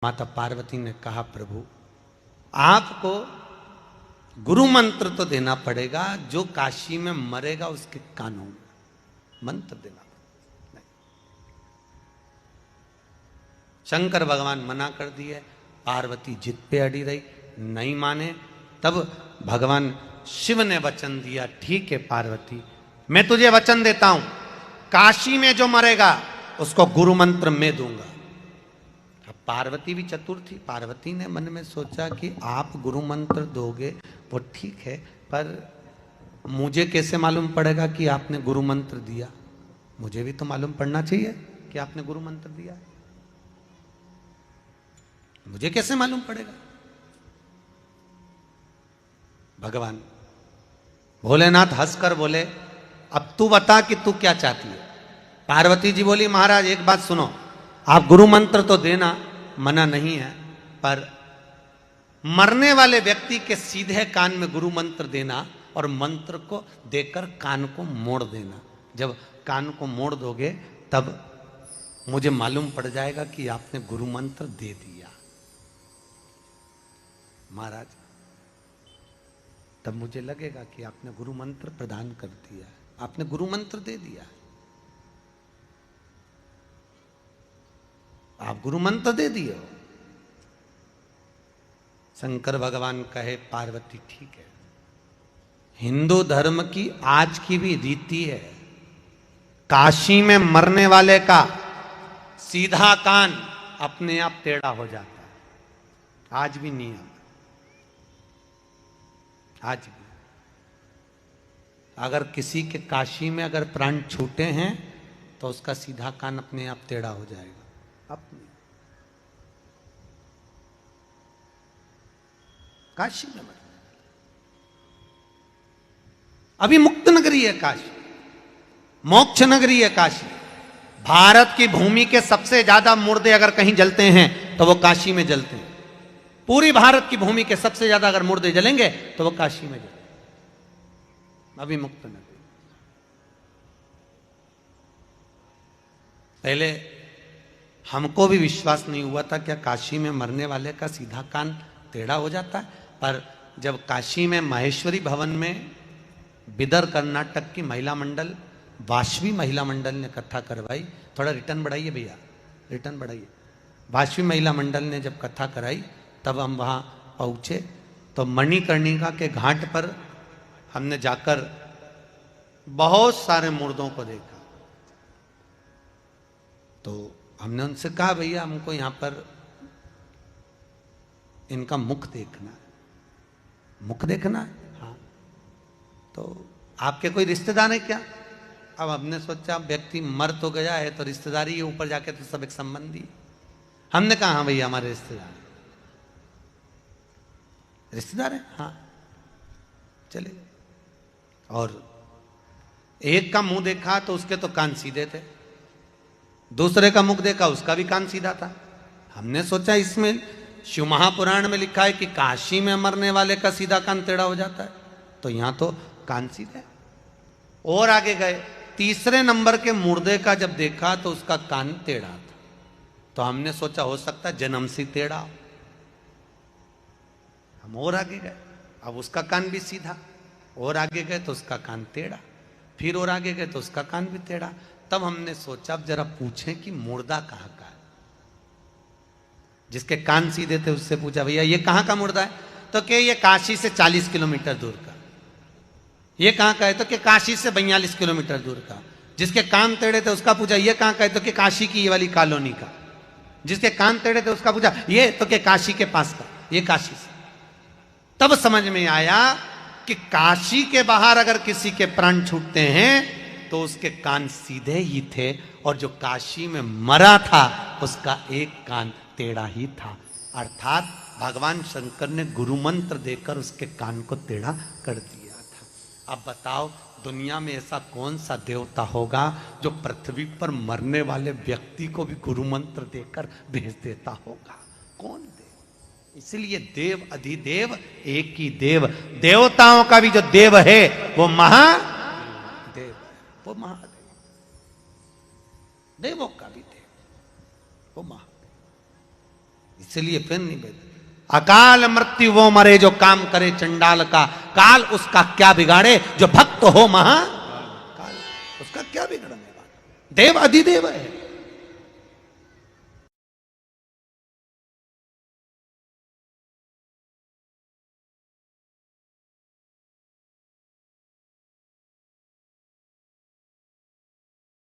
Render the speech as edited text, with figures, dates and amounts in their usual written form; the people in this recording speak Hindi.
माता पार्वती ने कहा, प्रभु आपको गुरु मंत्र तो देना पड़ेगा, जो काशी में मरेगा उसके कानों में मंत्र देना पड़ेगा। नहीं। शंकर भगवान मना कर दिए, पार्वती जिद पे अड़ी रही, नहीं माने। तब भगवान शिव ने वचन दिया, ठीक है पार्वती, मैं तुझे वचन देता हूं, काशी में जो मरेगा उसको गुरु मंत्र मैं दूंगा। पार्वती भी चतुर थी। पार्वती ने मन में सोचा कि आप गुरु मंत्र दोगे वो ठीक है, पर मुझे कैसे मालूम पड़ेगा कि आपने गुरु मंत्र दिया? मुझे भी तो मालूम पड़ना चाहिए कि आपने गुरु मंत्र दिया। मुझे कैसे मालूम पड़ेगा? भगवान भोलेनाथ हंसकर बोले, अब तू बता कि तू क्या चाहती है। पार्वती जी बोली, महाराज एक बात सुनो, आप गुरु मंत्र तो देना, मना नहीं है, पर मरने वाले व्यक्ति के सीधे कान में गुरु मंत्र देना और मंत्र को देकर कान को मोड़ देना। जब कान को मोड़ दोगे तब मुझे मालूम पड़ जाएगा कि आपने गुरु मंत्र दे दिया। महाराज, तब मुझे लगेगा कि आपने गुरु मंत्र प्रदान कर दिया, आपने गुरु मंत्र दे दिया, आप गुरु मंत्र दे दिए हो। शंकर भगवान कहे, पार्वती ठीक है, हिंदू धर्म की आज की भी रीति है, काशी में मरने वाले का सीधा कान अपने आप टेढ़ा हो जाता है। आज भी नियम, आज भी। अगर किसी के काशी में अगर प्राण छूटे हैं तो उसका सीधा कान अपने आप टेढ़ा हो जाएगा। अपने काशी में मर, अभी मुक्त नगरी है काशी, मोक्ष नगरी है काशी। भारत की भूमि के सबसे ज्यादा मुर्दे अगर कहीं जलते हैं तो वो काशी में जलते हैं। पूरी भारत की भूमि के सबसे ज्यादा अगर मुर्दे जलेंगे तो वो काशी में जलेंगे। अभी मुक्त नगरी। पहले हमको भी विश्वास नहीं हुआ था क्या काशी में मरने वाले का सीधा कान टेढ़ा हो जाता है, पर जब काशी में माहेश्वरी भवन में बिदर कर्नाटक की महिला मंडल, वाशवी महिला मंडल ने कथा करवाई, थोड़ा रिटर्न बढ़ाइए भैया, रिटर्न बढ़ाइए। वाशवी महिला मंडल ने जब कथा कराई तब हम वहाँ पहुँचे तो मणिकर्णिका के घाट पर हमने जाकर बहुत सारे मुर्दों को देखा। तो हमने उनसे कहा, भैया हमको यहाँ पर इनका मुख देखना है। मुख देखना है? हाँ। तो आपके कोई रिश्तेदार है क्या? अब हमने सोचा व्यक्ति मर तो गया है तो रिश्तेदारी है, ऊपर जाके तो सब एक संबंधी। हमने कहा हाँ भैया हमारे रिश्तेदार, रिश्तेदार है, हाँ चले। और एक का मुंह देखा तो उसके तो कान सीधे थे, दूसरे का मुख देखा उसका भी कान सीधा था। हमने सोचा इसमें शिव महापुराण में लिखा है कि काशी में मरने वाले का सीधा कान टेढ़ा हो जाता है, तो यहां तो कान सीधा है। और आगे गए, तीसरे नंबर के मुर्दे का जब देखा तो उसका कान टेढ़ा था। तो हमने सोचा हो सकता है जन्म से टेढ़ा हो। हम और आगे गए, अब उसका कान भी सीधा। और आगे गए तो उसका कान टेढ़ा, फिर और आगे गए तो उसका कान भी टेढ़ा। तब हमने सोचा अब जरा पूछें कि मुर्दा कहां का है। जिसके कान सीधे थे उससे पूछा, भैया ये कहां का मुर्दा है? तो कि ये काशी से 40 किलोमीटर दूर का। ये कहां का है? तो कि काशी से 42 किलोमीटर दूर का। जिसके कान टेढ़े थे उसका पूछा, ये कहां का है? तो कि काशी की ये वाली कॉलोनी का। जिसके कान टेढ़े थे उसका पूछा, ये? तो कि काशी के पास का, ये काशी से। तब समझ में आया कि काशी के बाहर अगर किसी के प्राण छूटते हैं तो उसके कान सीधे ही थे, और जो काशी में मरा था उसका एक कान टेढ़ा ही था। अर्थात भगवान शंकर ने गुरु मंत्र देकर उसके कान को टेढ़ा कर दिया था। अब बताओ दुनिया में ऐसा कौन सा देवता होगा जो पृथ्वी पर मरने वाले व्यक्ति को भी गुरु मंत्र देकर भेज देता होगा? कौन देव? इसलिए देव अधिदेव एक ही देव। देवताओं का भी जो देव है वो महादेव, वो महादेव। देवों का भी देव वो महादेव। इसलिए फिर नहीं भेज। अकाल मृत्यु वो मरे जो काम करे चंडाल का, काल उसका क्या बिगाड़े जो भक्त हो महा काल, उसका क्या बिगड़ने वाला। देव अधिदेव है।